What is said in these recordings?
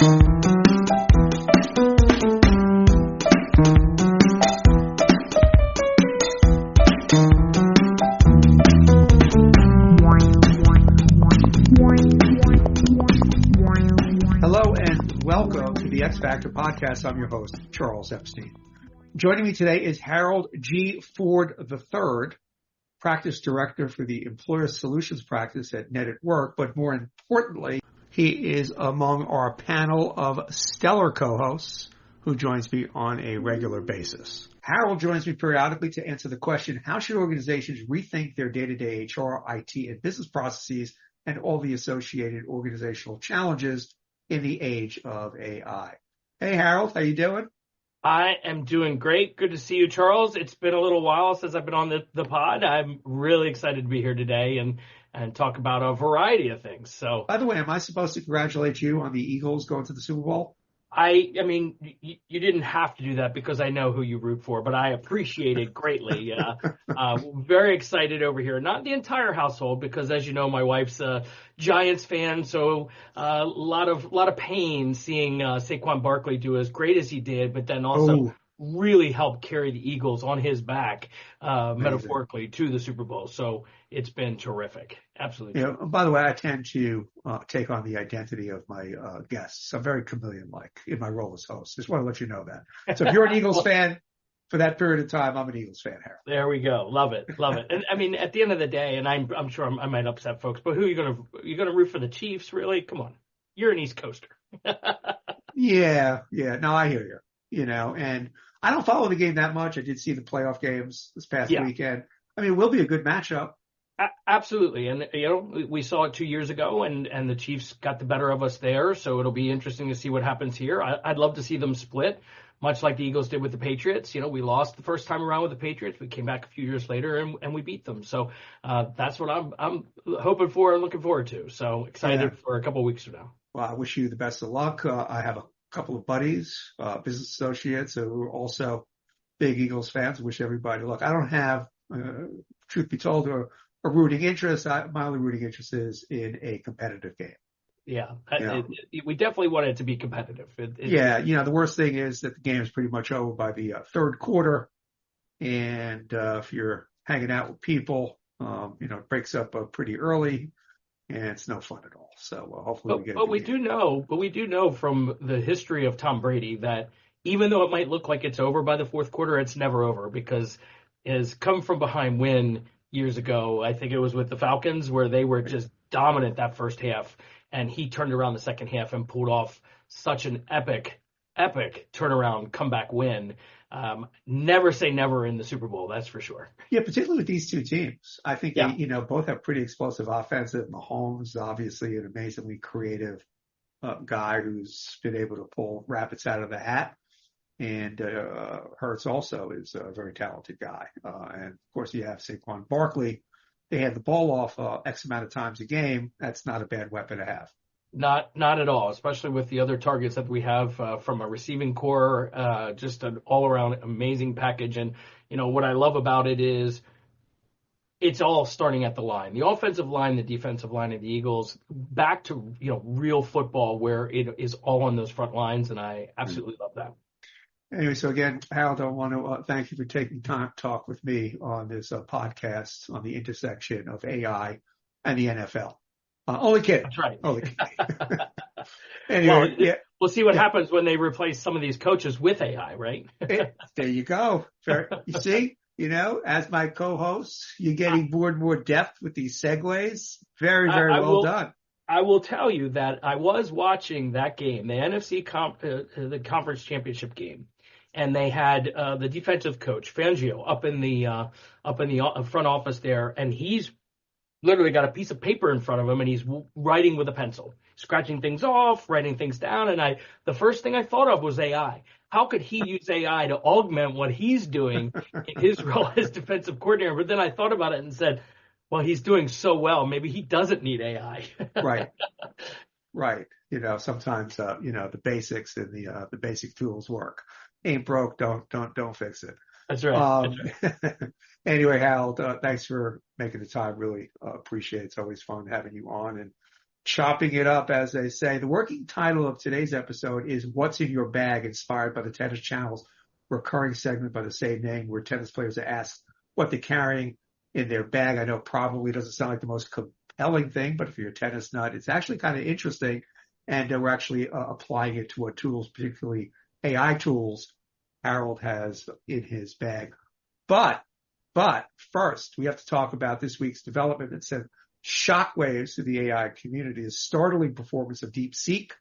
Hello and welcome to the X Factor podcast. I'm your host, Charles Epstein. Joining me today is Harold G. Ford III, Practice Director for the Employer Solutions Practice at Net at Work. But more importantly, he is among our panel of stellar co-hosts who joins me on a regular basis. Harold joins me periodically to answer the question, how should organizations rethink their day-to-day HR, IT, and business processes and all the associated organizational challenges in the age of AI? Hey, Harold, how you doing? I am doing great. Good to see you, Charles. It's been a little while since I've been on the pod. I'm really excited to be here today and talk about a variety of things. So, by the way, am I supposed to congratulate you on the Eagles going to the Super Bowl? I mean, you didn't have to do that because I know who you root for, but I appreciate it greatly. Very excited over here. Not the entire household because, as you know, my wife's a Giants fan, so a lot of pain seeing Saquon Barkley do as great as he did, but then also really help carry the Eagles on his back, metaphorically, to the Super Bowl. So it's been terrific. Absolutely. Yeah. By the way, I tend to take on the identity of my guests. I'm very chameleon-like in my role as host. Just want to let you know that. So if you're an Eagles fan for that period of time, I'm an Eagles fan, Harold. There we go. Love it. Love it. And I mean, at the end of the day, and I'm sure I might upset folks, but who are you gonna root for? The Chiefs? Really? Come on. You're an East Coaster. Yeah. No, I hear you. You know, and I don't follow the game that much. I did see the playoff games this past weekend. I mean, it will be a good matchup. Absolutely. And, you know, we saw it 2 years ago and the Chiefs got the better of us there. So it'll be interesting to see what happens here. I'd love to see them split, much like the Eagles did with the Patriots. You know, we lost the first time around with the Patriots. We came back a few years later and we beat them. So that's what I'm hoping for and looking forward to. So excited for a couple of weeks from now. Well, I wish you the best of luck. I have a couple of buddies, business associates who are also big Eagles fans. Wish everybody luck. I don't have, truth be told, a rooting interest. My only rooting interest is in a competitive game. Yeah, we definitely want it to be competitive. The worst thing is that the game is pretty much over by the third quarter. And if you're hanging out with people, it breaks up pretty early. And it's no fun at all. So hopefully we get it. But we do know from the history of Tom Brady that even though it might look like it's over by the fourth quarter, it's never over because his come from behind win years ago, I think it was with the Falcons where they were just dominant that first half, and he turned around the second half and pulled off such an epic turnaround comeback win. Never say never in the Super Bowl, that's for sure. Yeah, particularly with these two teams. I think they, both have pretty explosive offensive. Mahomes, obviously an amazingly creative guy who's been able to pull rabbits out of the hat. And Hurts also is a very talented guy. And, of course, you have Saquon Barkley. They had the ball off X amount of times a game. That's not a bad weapon to have. Not at all, especially with the other targets that we have from a receiving core, just an all-around amazing package. And, what I love about it is it's all starting at the line. The offensive line, the defensive line of the Eagles, back to, real football where it is all on those front lines, and I absolutely love that. Anyway, so again, Harold, I want to thank you for taking time to talk with me on this podcast on the intersection of AI and the NFL. Only kidding. That's right. Only kidding. Anyway, we'll see what happens when they replace some of these coaches with AI, right? There you go. You see, as my co-host, you're getting more and more depth with these segues. Very, very well done. I will tell you that I was watching that game, the NFC the conference championship game, and they had the defensive coach Fangio up in the front office there, and he's literally got a piece of paper in front of him, and he's writing with a pencil, scratching things off, writing things down. And the first thing I thought of was AI. How could he use AI to augment what he's doing in his role as defensive coordinator? But then I thought about it and said, well, he's doing so well, maybe he doesn't need AI. Right. Sometimes, the basics and the basic tools work. Ain't broke, don't fix it. That's right. Anyway, Harold, thanks for making the time. Really appreciate it. It's always fun having you on. And chopping it up, as they say. The working title of today's episode is What's in Your Bag, inspired by the Tennis Channel's recurring segment by the same name, where tennis players are asked what they're carrying in their bag. I know probably doesn't sound like the most compelling thing, but if you're a tennis nut, it's actually kind of interesting. And we're actually applying it to what tools, particularly AI tools, Harold has in his bag. But first, we have to talk about this week's development that sent shockwaves to the AI community. The startling performance of DeepSeek,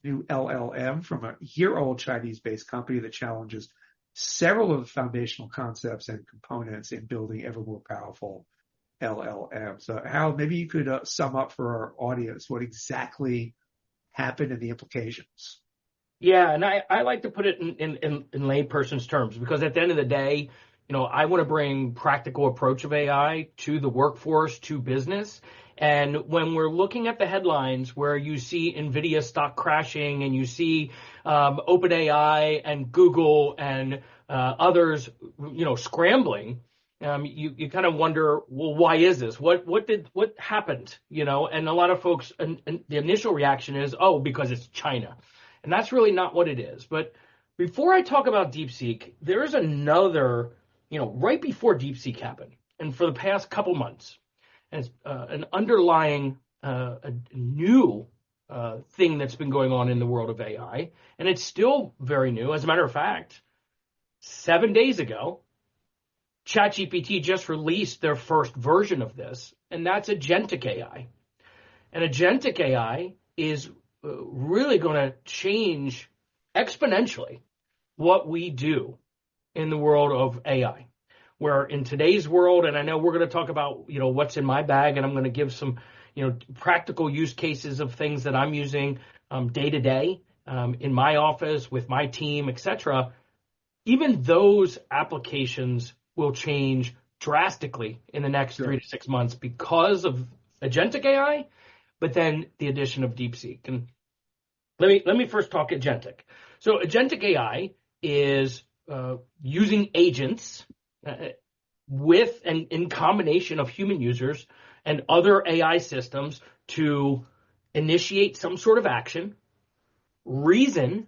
new LLM from a year-old Chinese-based company that challenges several of the foundational concepts and components in building ever more powerful LLMs. Harold, maybe you could sum up for our audience what exactly happened and the implications. Yeah, and I like to put it in layperson's terms, because at the end of the day, I want to bring practical approach of AI to the workforce, to business. And when we're looking at the headlines where you see NVIDIA stock crashing and you see OpenAI and Google and others, scrambling, you kind of wonder, well, why is this? What happened? And a lot of folks, and the initial reaction is, oh, because it's China. And that's really not what it is. But before I talk about DeepSeek, there's another, right before DeepSeek happened, and for the past couple months, and it's an underlying a new thing that's been going on in the world of AI, and it's still very new. As a matter of fact, 7 days ago, ChatGPT just released their first version of this, and that's Agentic AI. And Agentic AI is really going to change exponentially what we do in the world of AI. Where in today's world, and I know we're going to talk about, what's in my bag, and I'm going to give some, practical use cases of things that I'm using day to day in my office with my team, etc. Even those applications will change drastically in the next 3 to 6 months because of Agentic AI, but then the addition of DeepSeek. And let me first talk Agentic. So Agentic AI is using agents with and in combination of human users and other AI systems to initiate some sort of action, reason,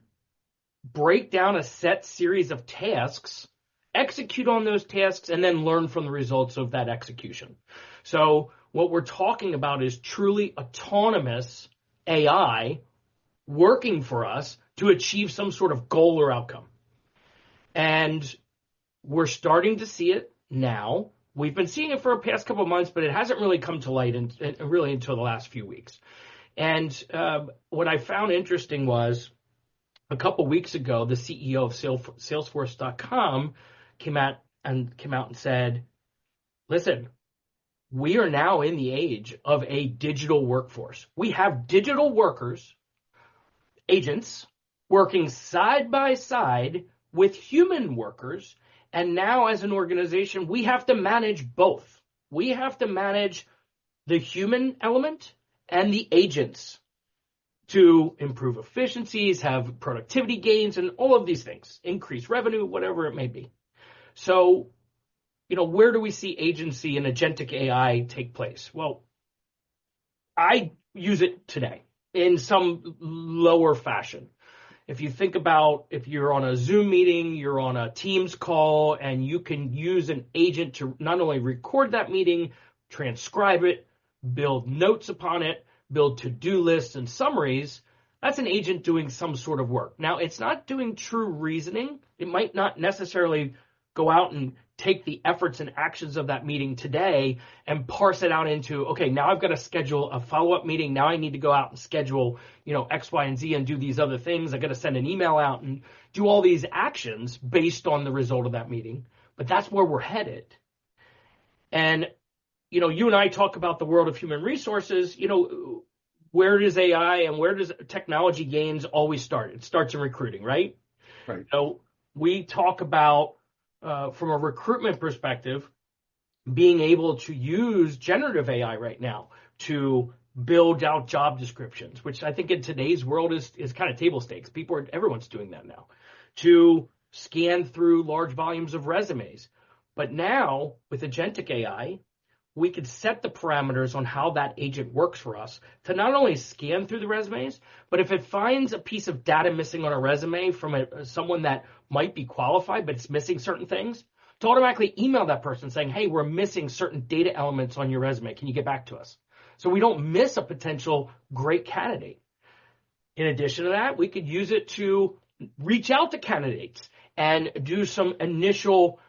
break down a set series of tasks, execute on those tasks, and then learn from the results of that execution. So what we're talking about is truly autonomous AI working for us to achieve some sort of goal or outcome. And we're starting to see it now. We've been seeing it for the past couple of months, but it hasn't really come to light really until the last few weeks. And what I found interesting was a couple weeks ago, the CEO of Salesforce.com came out and said, listen, we are now in the age of a digital workforce. We have digital workers, agents, working side by side with human workers. And now as an organization, we have to manage both. We have to manage the human element and the agents to improve efficiencies, have productivity gains, and all of these things, increase revenue, whatever it may be. So, where do we see agency and agentic AI take place? Well, I use it today in some lower fashion. If you think about if you're on a Zoom meeting, you're on a Teams call, and you can use an agent to not only record that meeting, transcribe it, build notes upon it, build to-do lists and summaries, that's an agent doing some sort of work. Now, it's not doing true reasoning. It might not necessarily go out and take the efforts and actions of that meeting today and parse it out into, okay, now I've got to schedule a follow-up meeting. Now I need to go out and schedule, X, Y, and Z and do these other things. I got to send an email out and do all these actions based on the result of that meeting. But that's where we're headed. And, you and I talk about the world of human resources. Where does AI and where does technology gains always start? It starts in recruiting, right? Right. So we talk about, from a recruitment perspective, being able to use generative AI right now to build out job descriptions, which I think in today's world is kind of table stakes. Everyone's doing that now, to scan through large volumes of resumes. But now with Agentic AI, we could set the parameters on how that agent works for us to not only scan through the resumes, but if it finds a piece of data missing on a resume from someone that might be qualified, but it's missing certain things, to automatically email that person saying, hey, we're missing certain data elements on your resume. Can you get back to us? So we don't miss a potential great candidate. In addition to that, we could use it to reach out to candidates and do some initial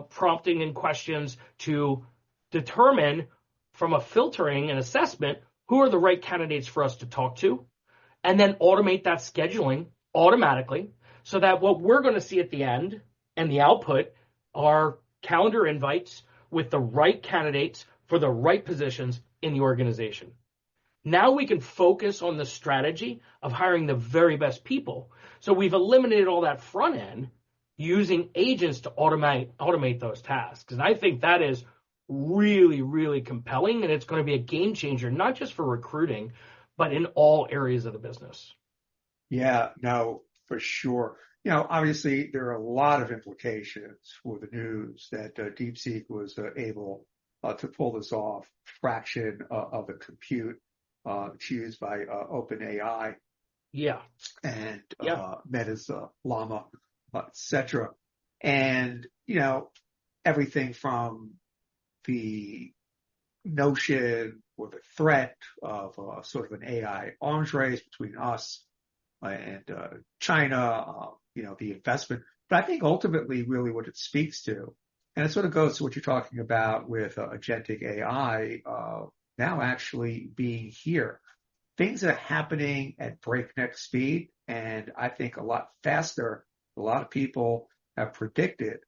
prompting and questions to determine from a filtering and assessment who are the right candidates for us to talk to, and then automate that scheduling automatically so that what we're going to see at the end and the output are calendar invites with the right candidates for the right positions in the organization. Now we can focus on the strategy of hiring the very best people. So we've eliminated all that front end using agents to automate those tasks. And I think that is really, really compelling, and it's going to be a game changer, not just for recruiting, but in all areas of the business. Yeah, no, for sure. Obviously there are a lot of implications for the news that DeepSeek was able to pull this off, fraction of the compute used by OpenAI. Yeah. And Meta's Llama, etc. And, everything from the notion or the threat of sort of an AI arms race between us and China, the investment. But I think ultimately really what it speaks to, and it sort of goes to what you're talking about with Agentic AI now actually being here. Things are happening at breakneck speed, and I think a lot faster than a lot of people have predicted.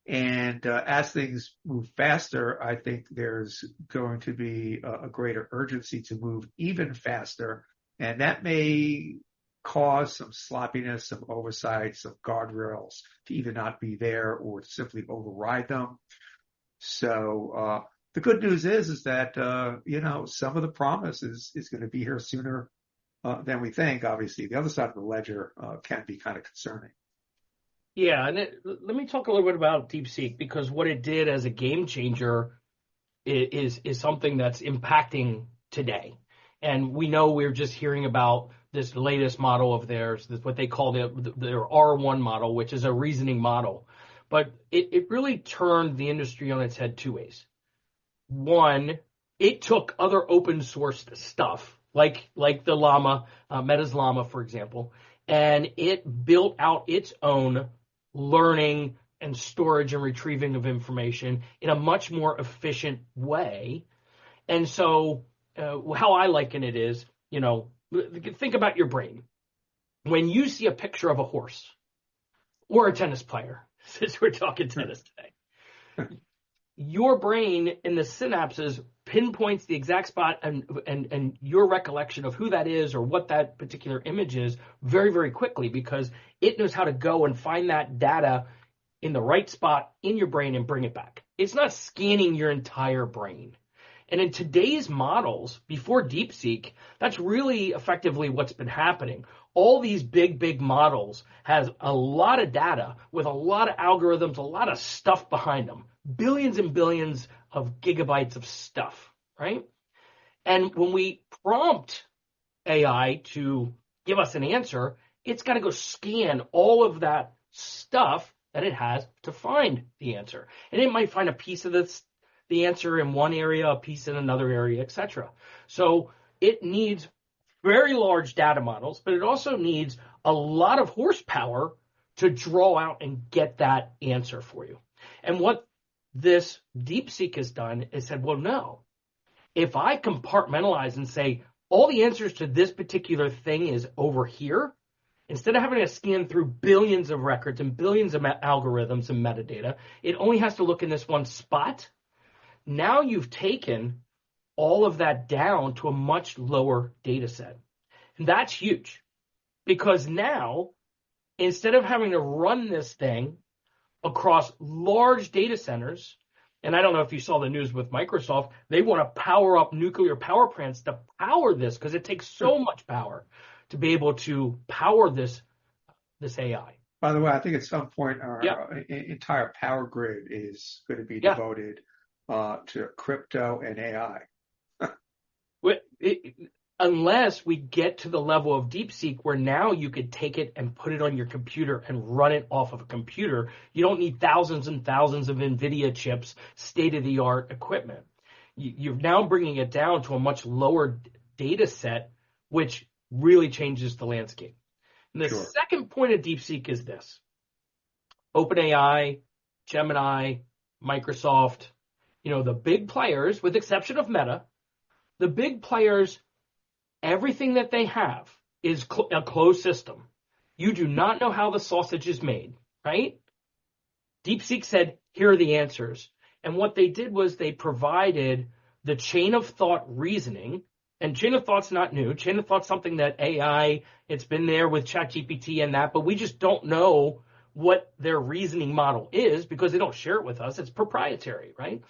And as things move faster, I think there's going to be a greater urgency to move even faster, and that may cause some sloppiness, some oversight, some guardrails to either not be there or to simply override them. So the good news is that some of the promise is going to be here sooner than we think. Obviously, the other side of the ledger can be kind of concerning. Yeah, and let me talk a little bit about DeepSeek, because what it did as a game changer is something that's impacting today. And we know we're just hearing about this latest model of theirs, what they call their R1 model, which is a reasoning model. But it really turned the industry on its head two ways. One, it took other open source stuff, like the Llama, Meta's Llama, for example, and it built out its own learning and storage and retrieving of information in a much more efficient way. And so how I liken it is, think about your brain. When you see a picture of a horse or a tennis player, since we're talking tennis today, your brain in the synapses pinpoints the exact spot and your recollection of who that is or what that particular image is very, very quickly, because it knows how to go and find that data in the right spot in your brain and bring it back. It's not scanning your entire brain. And in today's models, before DeepSeek, that's really effectively what's been happening. All these big models has a lot of data with a lot of algorithms, a lot of stuff behind them, billions and billions of gigabytes of stuff, right? And when we prompt AI to give us an answer, it's got to go scan all of that stuff that it has to find the answer. And it might find a piece of the answer in one area, a piece in another area, etc. So it needs very large data models, but it also needs a lot of horsepower to draw out and get that answer for you. And what this DeepSeek has done is said, well, no, if I compartmentalize and say all the answers to this particular thing is over here, instead of having to scan through billions of records and billions of algorithms and metadata, it only has to look in this one spot. Now you've taken all of that down to a much lower data set. And that's huge, because now, instead of having to run this thing across large data centers, and I don't know if you saw the news with Microsoft, they want to power up nuclear power plants to power this, because it takes so much power to be able to power this AI. By the way, I think at some point our entire power grid is going to be devoted to crypto and AI. Unless we get to the level of DeepSeek where now you could take it and put it on your computer and run it off of a computer. You don't need thousands and thousands of NVIDIA chips, state-of-the-art equipment. You're now bringing it down to a much lower data set, which really changes the landscape. And the second point of DeepSeek is this. OpenAI, Gemini, Microsoft, the big players, with exception of Meta, the big players, everything that they have is a closed system. You do not know how the sausage is made, right? DeepSeek said, here are the answers. And what they did was they provided the chain of thought reasoning. And chain of thought's not new. Chain of thought's something that AI, it's been there with ChatGPT and that, but we just don't know what their reasoning model is because they don't share it with us. It's proprietary, right?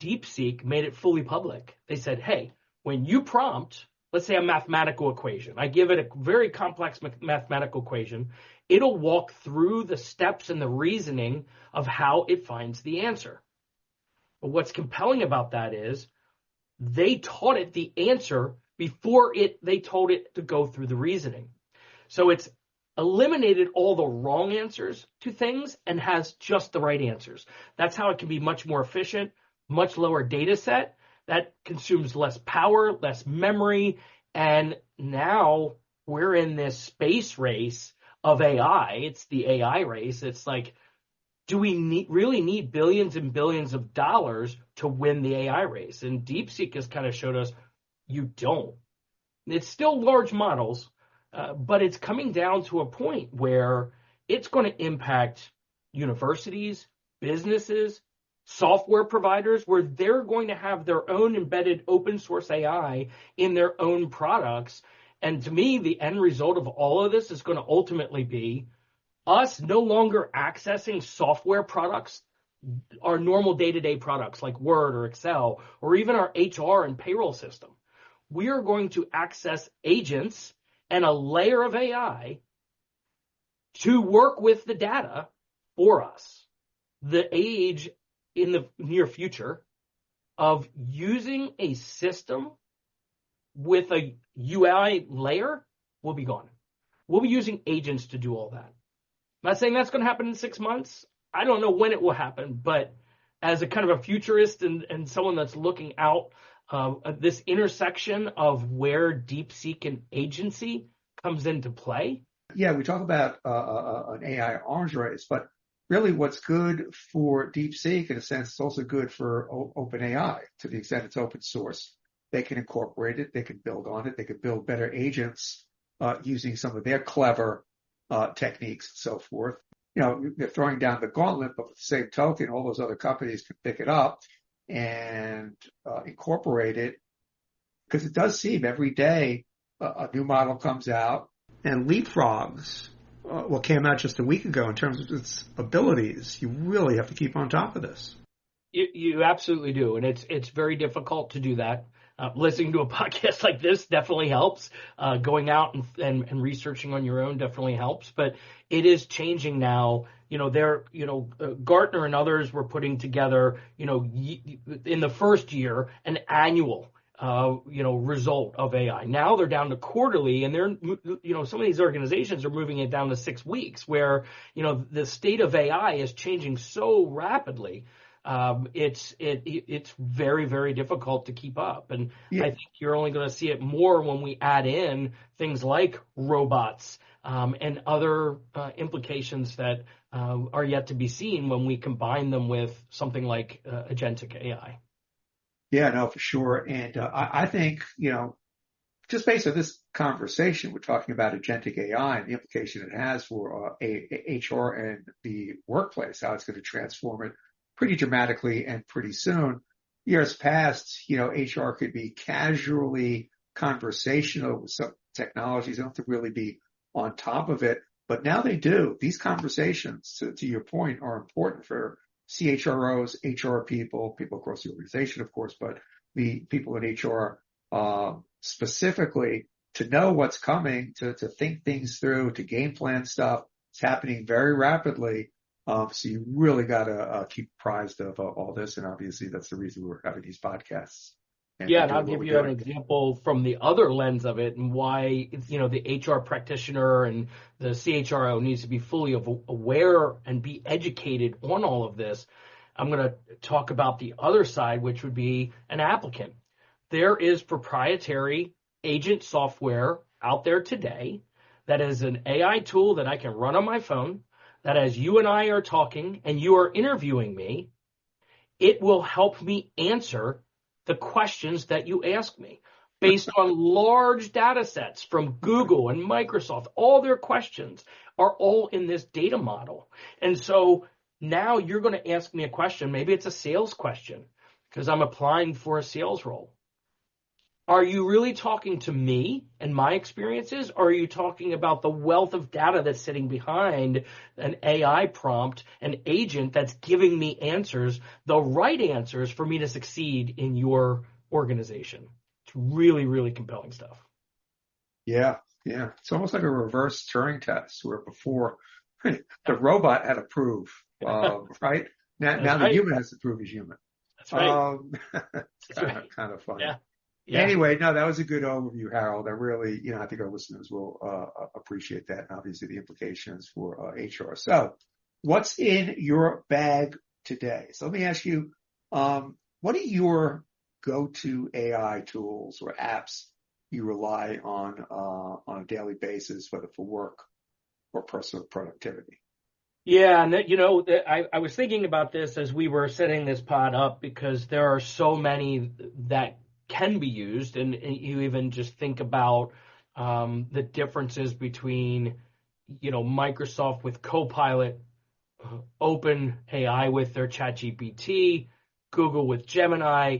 DeepSeek made it fully public. They said, hey, when you prompt, let's say a mathematical equation, I give it a very complex mathematical equation, it'll walk through the steps and the reasoning of how it finds the answer. But what's compelling about that is they taught it the answer before they told it to go through the reasoning. So it's eliminated all the wrong answers to things and has just the right answers. That's how it can be much more efficient, much lower data set that consumes less power, less memory. And now we're in this space race of AI. It's the AI race. It's like, do we really need billions and billions of dollars to win the AI race? And DeepSeek has kind of showed us you don't. It's still large models, but it's coming down to a point where it's going to impact universities, businesses, software providers, where they're going to have their own embedded open source AI in their own products. And to me, the end result of all of this is going to ultimately be us no longer accessing software products, our normal day-to-day products like Word or Excel, or even our HR and payroll system. We are going to access agents and a layer of AI to work with the data for us. The age in the near future of using a system with a UI layer will be gone. We'll be using agents to do all that. I'm not saying that's going to happen in 6 months. I don't know when it will happen, but as a kind of a futurist and someone that's looking out this intersection of where DeepSeek and agency comes into play. Yeah, we talk about an AI arms race, but really what's good for DeepSeek, in a sense, it's also good for OpenAI to the extent it's open source. They can incorporate it. They can build on it. They can build better agents using some of their clever techniques and so forth. They're throwing down the gauntlet, but with the same token, all those other companies can pick it up and incorporate it, because it does seem every day a new model comes out and leapfrogs what came out just a week ago in terms of its abilities. You really have to keep on top of this. You absolutely do, and it's very difficult to do that. Listening to a podcast like this definitely helps. Going out and researching on your own definitely helps. But it is changing now. Gartner and others were putting together, in the first year, an annual, result of AI. Now they're down to quarterly, and some of these organizations are moving it down to 6 weeks, where, the state of AI is changing so rapidly. It's very, very difficult to keep up. And yeah. I think you're only going to see it more when we add in things like robots, and other implications that are yet to be seen when we combine them with something like Agentic AI. Yeah, no, for sure. And I think, just based on this conversation, we're talking about Agentic AI and the implication it has for HR and the workplace, how it's going to transform it pretty dramatically and pretty soon. Years past, HR could be casually conversational with some technologies. They don't have to really be on top of it, but now they do. These conversations, to your point, are important for CHROs, HR people across the organization, of course, but the people in HR specifically, to know what's coming, to think things through, to game plan stuff. It's happening very rapidly. So you really got to keep apprised of all this. And obviously, that's the reason we're having these podcasts Yeah, and and I'll doing what give we're you an doing. example from the other lens of it and why the HR practitioner and the CHRO needs to be fully aware and be educated on all of this. I'm going to talk about the other side, which would be an applicant. There is proprietary agent software out there today that is an AI tool that I can run on my phone, that as you and I are talking and you are interviewing me, it will help me answer the questions that you ask me based on large data sets from Google and Microsoft. All their questions are all in this data model. And so now you're going to ask me a question. Maybe it's a sales question because I'm applying for a sales role. Are you really talking to me and my experiences, or are you talking about the wealth of data that's sitting behind an AI prompt, an agent that's giving me answers, the right answers for me to succeed in your organization? It's really, really compelling stuff. Yeah, yeah. It's almost like a reverse Turing test where before the robot had to prove, right? That's Now the right. human has to prove he's human. That's right. It's That's right. kind of funny. Yeah. Yeah. Anyway, no, that was a good overview, Harold. I really, I think our listeners will appreciate that, and obviously the implications for HR. So, what's in your bag today? So let me ask you, what are your go-to AI tools or apps you rely on a daily basis, whether for work or personal productivity? Yeah, and I was thinking about this as we were setting this pod up because there are so many that can be used, and you even just think about the differences between, Microsoft with Copilot, Open AI with their ChatGPT, Google with Gemini.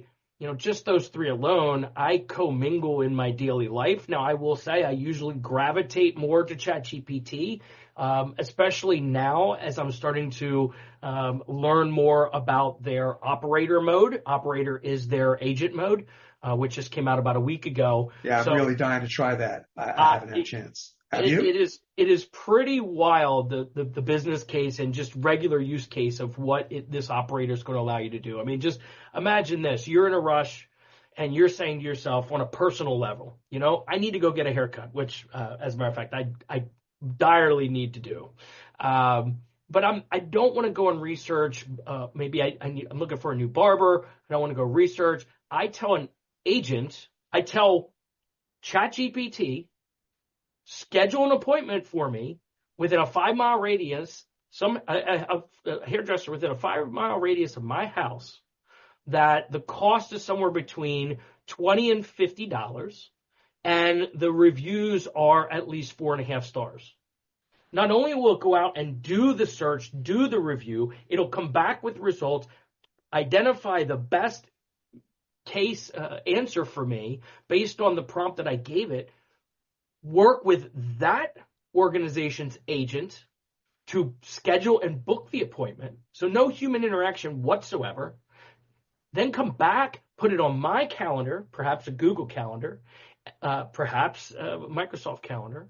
Just those three alone, I commingle in my daily life. Now, I will say I usually gravitate more to ChatGPT, especially now as I'm starting to learn more about their operator mode. Operator is their agent mode, which just came out about a week ago. Yeah, I'm So really dying to try that. I haven't had a chance. Have you? it is pretty wild the business case and just regular use case of what this operator is going to allow you to do. I mean, just imagine this: you're in a rush, and you're saying to yourself on a personal level, I need to go get a haircut, which, as a matter of fact, I direly need to do. But I don't want to go and research. Maybe I'm looking for a new barber. I don't want to go research. I tell ChatGPT, schedule an appointment for me within a 5 mile radius, a hairdresser within a 5 mile radius of my house, that the cost is somewhere between $20 and $50, and the reviews are at least 4.5 stars. Not only will it go out and do the search, do the review, it'll come back with results, identify the best case answer for me based on the prompt that I gave it, work with that organization's agent to schedule and book the appointment. So no human interaction whatsoever. Then come back, put it on my calendar, perhaps a Google Calendar, perhaps a Microsoft Calendar.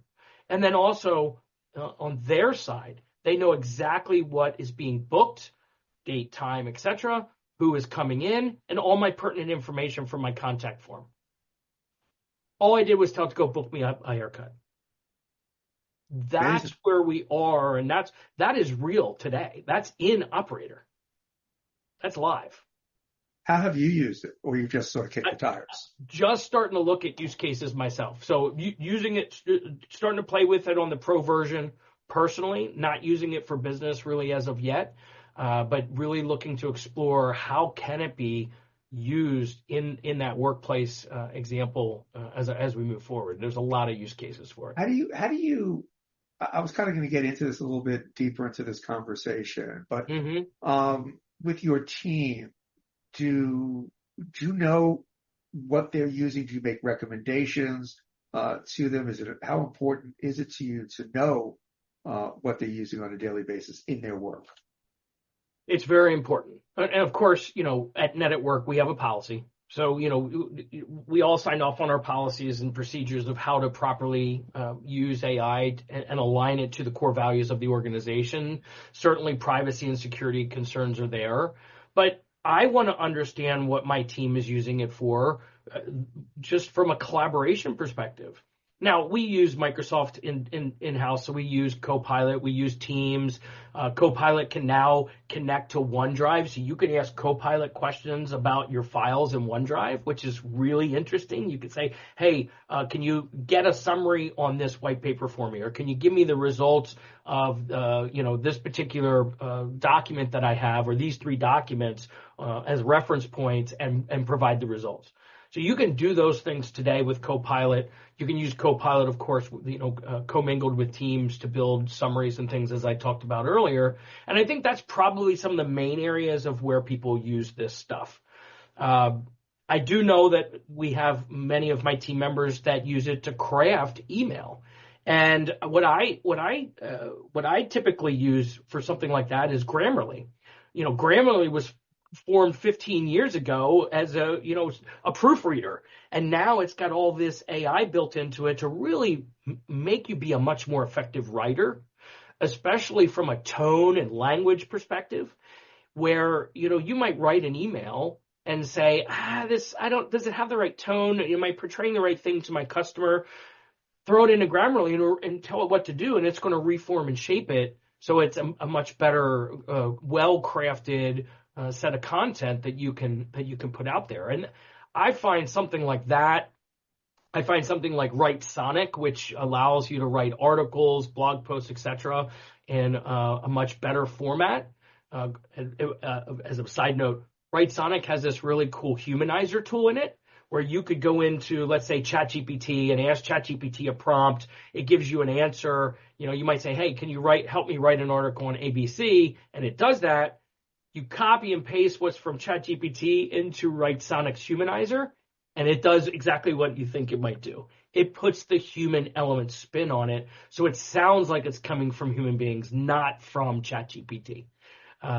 And then also on their side, they know exactly what is being booked, date, time, etc., who is coming in, and all my pertinent information from my contact form. All I did was tell it to go book me a haircut. That's Amazing. where we are, and that is real today. That's in Operator. That's live. How have you used it, or you just sort of kicked the tires? Just starting to look at use cases myself. So using it, starting to play with it on the pro version personally, not using it for business really as of yet, but really looking to explore how can it be used in that workplace example as we move forward. There's a lot of use cases for it. How do you, I was kind of going to get into this a little bit deeper into this conversation, but with your team, do you know what they're using? Do you make recommendations to them? How important is it to you to know what they're using on a daily basis in their work? It's very important. And of course, at Net at Work, we have a policy. So, we all signed off on our policies and procedures of how to properly use AI and align it to the core values of the organization. Certainly, privacy and security concerns are there, but I want to understand what my team is using it for, just from a collaboration perspective. Now, we use Microsoft in-house, so we use Copilot, we use Teams. Copilot can now connect to OneDrive, so you can ask Copilot questions about your files in OneDrive, which is really interesting. You could say, hey, can you get a summary on this white paper for me? Or can you give me the results of, this particular document that I have, or these 3 documents as reference points, and provide the results. So you can do those things today with Copilot. You can use Copilot, of course, commingled with Teams to build summaries and things, as I talked about earlier. And I think that's probably some of the main areas of where people use this stuff. I do know that we have many of my team members that use it to craft email. And what I typically use for something like that is Grammarly. Grammarly was formed 15 years ago as a proofreader, and now it's got all this AI built into it to really make you be a much more effective writer, especially from a tone and language perspective, where you might write an email and say, does it have the right tone? Am I portraying the right thing to my customer? Throw it into Grammarly and tell it what to do, and it's going to reform and shape it so it's a much better, well-crafted set of content that you can put out there. And I find something like that. I find something like Write Sonic, which allows you to write articles, blog posts, etc., in a much better format. As a side note, Write Sonic has this really cool humanizer tool in it, where you could go into, let's say, ChatGPT and ask ChatGPT a prompt. It gives you an answer. You might say, hey, can you help me write an article on ABC? And it does that. You copy and paste what's from ChatGPT into Write Sonic's humanizer, and it does exactly what you think it might do. It puts the human element spin on it, so it sounds like it's coming from human beings, not from ChatGPT.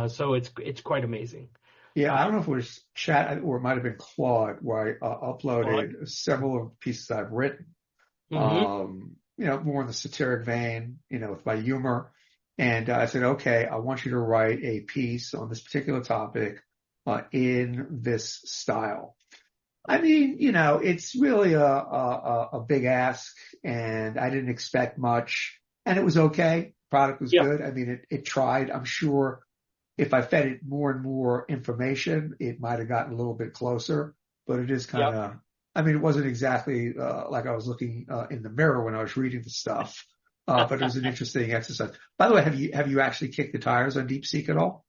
So it's quite amazing. Yeah, I don't know if it was Chat or it might have been Claude, where I uploaded several of the pieces I've written. More in the satiric vein, with my humor. And I said, okay, I want you to write a piece on this particular topic in this style. I mean, it's really a big ask, and I didn't expect much, and it was okay. Product was good. I mean, it tried. I'm sure if I fed it more and more information, it might have gotten a little bit closer, but it is kind of, I mean, it wasn't exactly like I was looking in the mirror when I was reading the stuff. But it was an interesting exercise. By the way, have you actually kicked the tires on DeepSeek at all?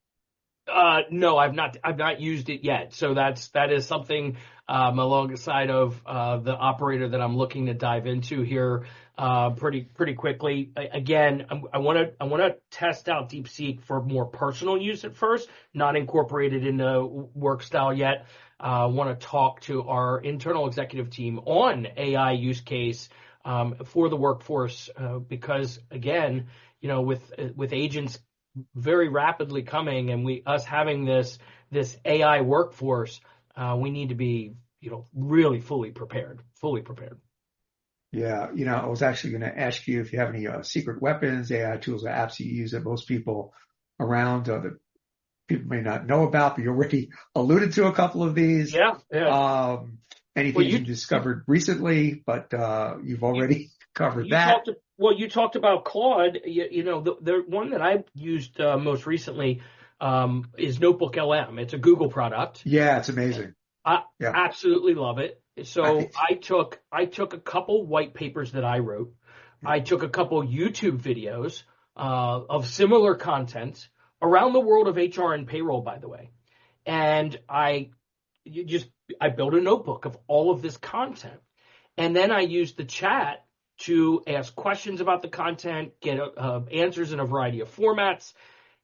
No, I've not used it yet. So that is something alongside of the operator that I'm looking to dive into here pretty quickly. Again, I want to test out DeepSeek for more personal use at first, not incorporated into work style yet. I want to talk to our internal executive team on AI use case for the workforce, because again, with agents very rapidly coming and us having this AI workforce, we need to be, really fully prepared. Yeah. I was actually going to ask you if you have any secret weapons, AI tools, or apps you use that most people around that people may not know about, but you already alluded to a couple of these. Yeah. Anything you discovered recently, but you've already covered that. You talked about Claude. The one that I used most recently is Notebook LM. It's a Google product. Yeah, it's amazing. I absolutely love it. So I took a couple white papers that I wrote. I took a couple YouTube videos of similar content around the world of HR and payroll, by the way, and I built a notebook of all of this content. And then I used the chat to ask questions about the content, get answers in a variety of formats.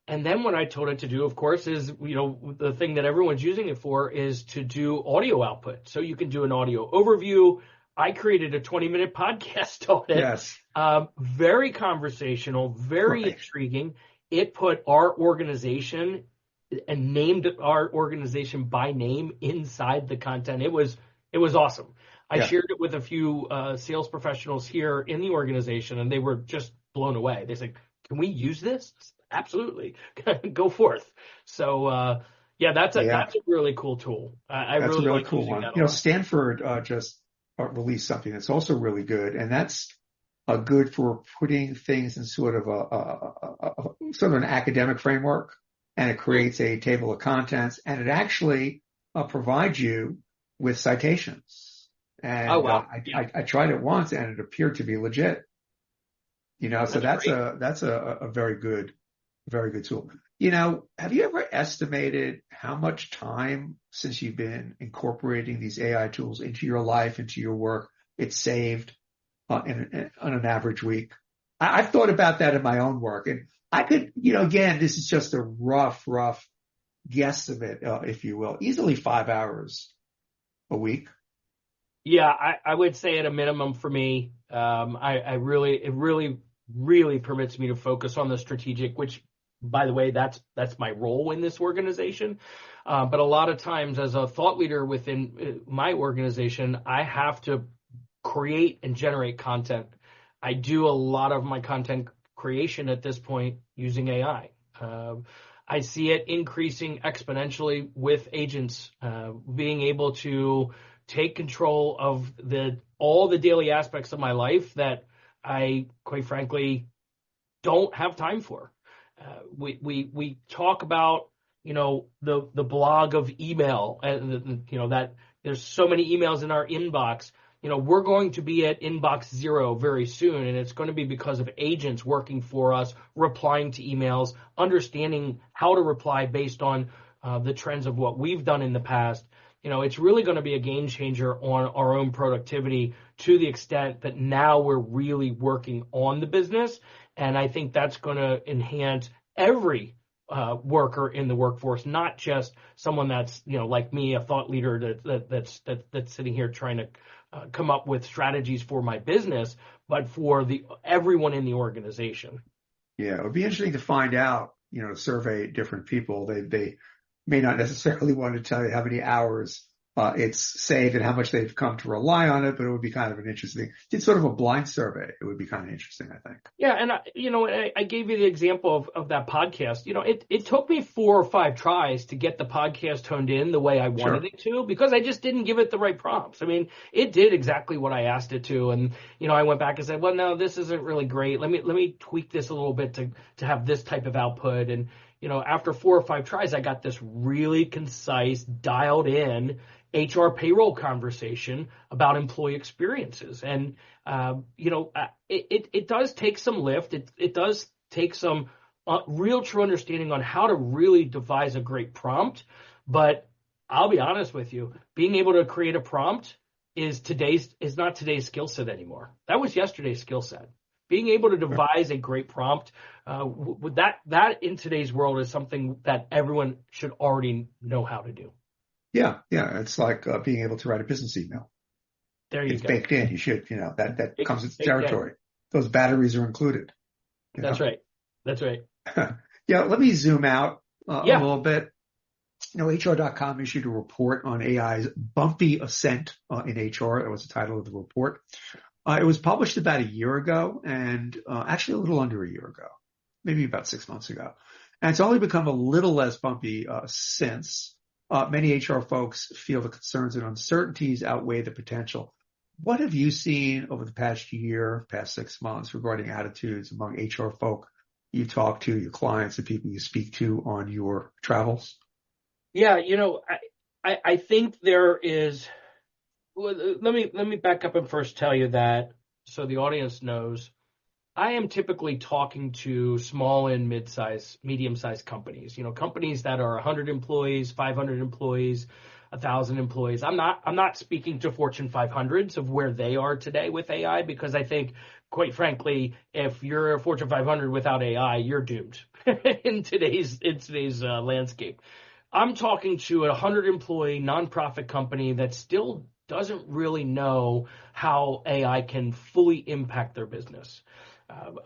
And then what I told it to do, of course, is, the thing that everyone's using it for is to do audio output. So you can do an audio overview. I created a 20-minute podcast on it. Yes. Very conversational, very intriguing. It put our organization and named our organization by name inside the content. It was awesome. I shared it with a few sales professionals here in the organization, and they were just blown away. They said, "Can we use this?" Absolutely, go forth. So that's a really cool tool. I that's really a really like cool using one. that. You know, Stanford just released something that's also really good, and that's good for putting things in sort of an academic framework, and it creates a table of contents, and it actually provides you with citations. And Oh wow! I tried it once, and it appeared to be legit. You know, so that's a very good tool. You know, have you ever estimated how much time since you've been incorporating these AI tools into your life, into your work, it's saved on an average week? I've thought about that in my own work, and I could, you know, again, this is just a rough guesstimate, if you will, easily 5 hours a week. Yeah, I would say at a minimum for me, it really permits me to focus on the strategic, which, by the way, that's my role in this organization. But a lot of times as a thought leader within my organization, I have to create and generate content. I do a lot of my content creation at this point using AI. I see it increasing exponentially with agents being able to take control of all the daily aspects of my life that I, quite frankly, don't have time for. We talk about, you know, the blog of email, and you know that there's so many emails in our inbox. You know, we're going to be at inbox 0 very soon, and it's going to be because of agents working for us, replying to emails, understanding how to reply based on the trends of what we've done in the past. You know, it's really going to be a game changer on our own productivity to the extent that now we're really working on the business. And I think that's going to enhance every worker in the workforce, not just someone that's, you know, like me, a thought leader that's sitting here trying to come up with strategies for my business, but for everyone in the organization. Yeah, it would be interesting to find out, you know, survey different people. They may not necessarily want to tell you how many hours it's saved and how much they've come to rely on it, but it would be kind of an interesting, it's sort of a blind survey. It would be kind of interesting, I think. Yeah. And I gave you the example of that podcast. You know, it took me 4 or 5 tries to get the podcast honed in the way I wanted it to, because I just didn't give it the right prompts. I mean, it did exactly what I asked it to. And, you know, I went back and said, well, no, this isn't really great. Let me tweak this a little bit to have this type of output. And, you know, after 4 or 5 tries, I got this really concise, dialed in HR payroll conversation about employee experiences. And, you know, it does take some lift. It does take some real true understanding on how to really devise a great prompt. But I'll be honest with you, being able to create a prompt is not today's skill set anymore. That was yesterday's skill set. Being able to devise a great prompt, that in today's world is something that everyone should already know how to do. Yeah. It's like being able to write a business email. There you go. It's baked in. You should, you know, that comes with the territory. Those batteries are included. That's right. That's right. Yeah. Let me zoom out a little bit. You know, HR.com issued a report on AI's bumpy ascent in HR. That was the title of the report. It was published about a year ago, and actually a little under a year ago, maybe about 6 months ago. And it's only become a little less bumpy since. Many HR folks feel the concerns and uncertainties outweigh the potential. What have you seen over the past year, past 6 months regarding attitudes among HR folk you talk to, your clients, the people you speak to on your travels? Yeah, you know, I think there is. Well, let me back up and first tell you that so the audience knows. I am typically talking to small and medium-sized companies. You know, companies that are 100 employees, 500 employees, 1,000 employees. I'm not speaking to Fortune 500s of where they are today with AI, because I think, quite frankly, if you're a Fortune 500 without AI, you're doomed in today's landscape. I'm talking to a 100-employee nonprofit company that's still doesn't really know how AI can fully impact their business.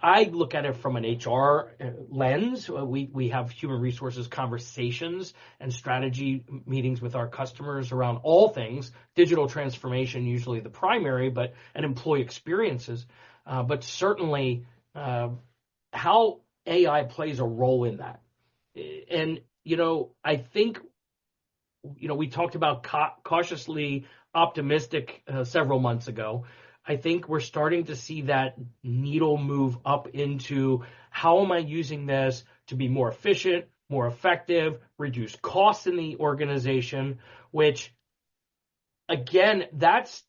I look at it from an HR lens. We have human resources conversations and strategy meetings with our customers around all things, digital transformation, usually the primary, and employee experiences. But certainly how AI plays a role in that. And, I think, we talked about cautiously optimistic several months ago. I think we're starting to see that needle move up into how am I using this to be more efficient, more effective, reduce costs in the organization, which, again, that's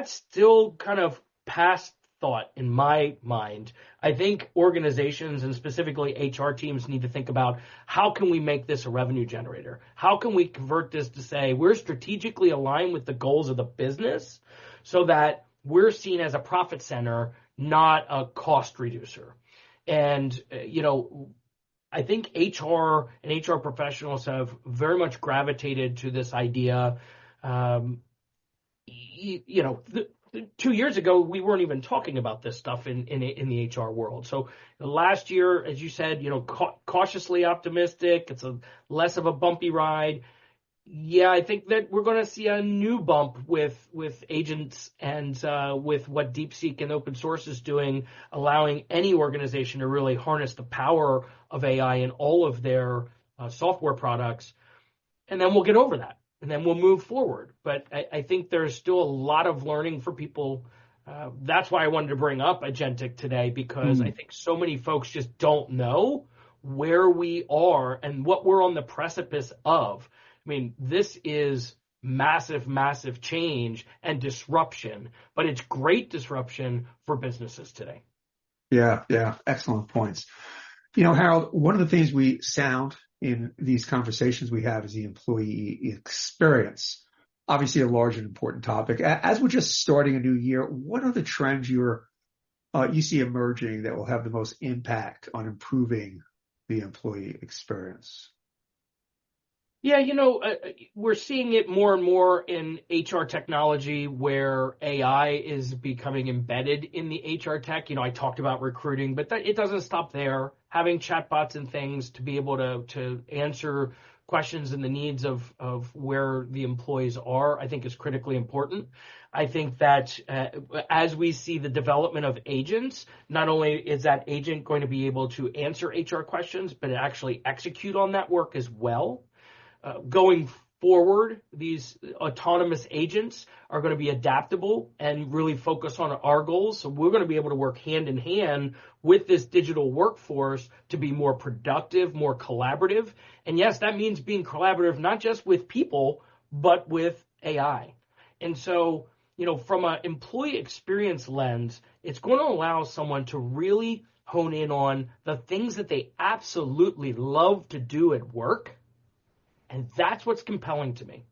still kind of past thought in my mind. I think organizations and specifically HR teams need to think about how can we make this a revenue generator? How can we convert this to say we're strategically aligned with the goals of the business so that we're seen as a profit center, not a cost reducer? And, I think HR and HR professionals have very much gravitated to this idea. 2 years ago, we weren't even talking about this stuff in the HR world. So last year, as you said, cautiously optimistic. It's less of a bumpy ride. Yeah, I think that we're going to see a new bump with agents and with what DeepSeek and open source is doing, allowing any organization to really harness the power of AI in all of their software products. And then we'll get over that. And then we'll move forward. But I think there's still a lot of learning for people. That's why I wanted to bring up Agentic today, because I think so many folks just don't know where we are and what we're on the precipice of. I mean, this is massive, massive change and disruption, but it's great disruption for businesses today. Yeah. Excellent points. Harold, one of the things we sound in these conversations we have is the employee experience. Obviously a large and important topic. As we're just starting a new year, what are the trends you see emerging that will have the most impact on improving the employee experience? Yeah, we're seeing it more and more in HR technology where AI is becoming embedded in the HR tech. I talked about recruiting, but it doesn't stop there. Having chatbots and things to be able to answer questions and the needs of where the employees are, I think is critically important. I think that as we see the development of agents, not only is that agent going to be able to answer HR questions, but actually execute on that work as well. Going forward, these autonomous agents are going to be adaptable and really focus on our goals. So we're going to be able to work hand in hand with this digital workforce to be more productive, more collaborative. And yes, that means being collaborative, not just with people, but with AI. And so, from an employee experience lens, it's going to allow someone to really hone in on the things that they absolutely love to do at work. And that's what's compelling to me.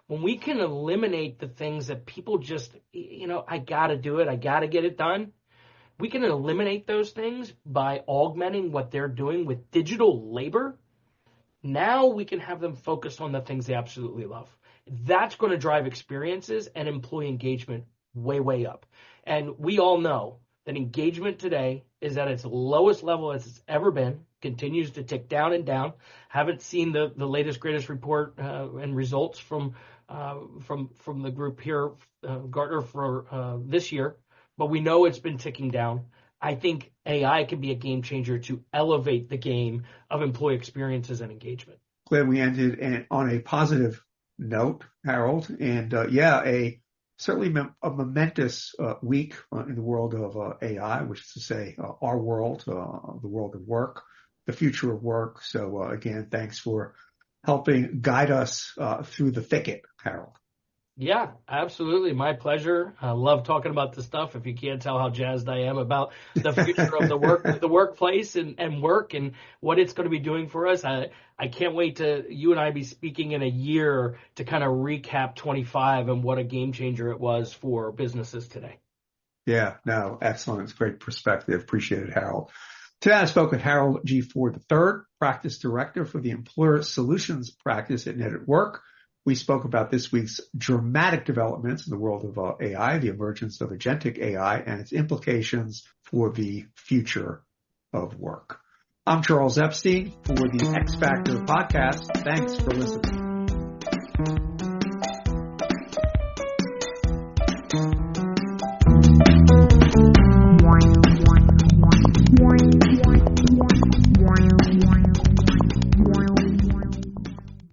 When we can eliminate the things that people just, I got to do it, I got to get it done. We can eliminate those things by augmenting what they're doing with digital labor. Now we can have them focused on the things they absolutely love. That's going to drive experiences and employee engagement way, way up. And we all know that engagement today is at its lowest level as it's ever been, continues to tick down and down. Haven't seen the latest, greatest report and results from the group here, Gartner, for this year, but we know it's been ticking down. I think AI can be a game changer to elevate the game of employee experiences and engagement. Glad we ended on a positive note, Harold. And certainly a momentous week in the world of AI, which is to say our world, the world of work, the future of work. So again, thanks for helping guide us through the thicket, Harold. Yeah, absolutely. My pleasure. I love talking about this stuff. If you can't tell how jazzed I am about the future of the workplace and work and what it's going to be doing for us. I can't wait to you and I be speaking in a year to kind of recap 25 and what a game changer it was for businesses today. Yeah, no, excellent. It's great perspective. Appreciate it, Harold. Today I spoke with Harold G. Ford III, Practice Director for the Employer Solutions Practice at Net at Work. We spoke about this week's dramatic developments in the world of AI, the emergence of Agentic AI, and its implications for the future of work. I'm Charles Epstein for the X Factor podcast. Thanks for listening.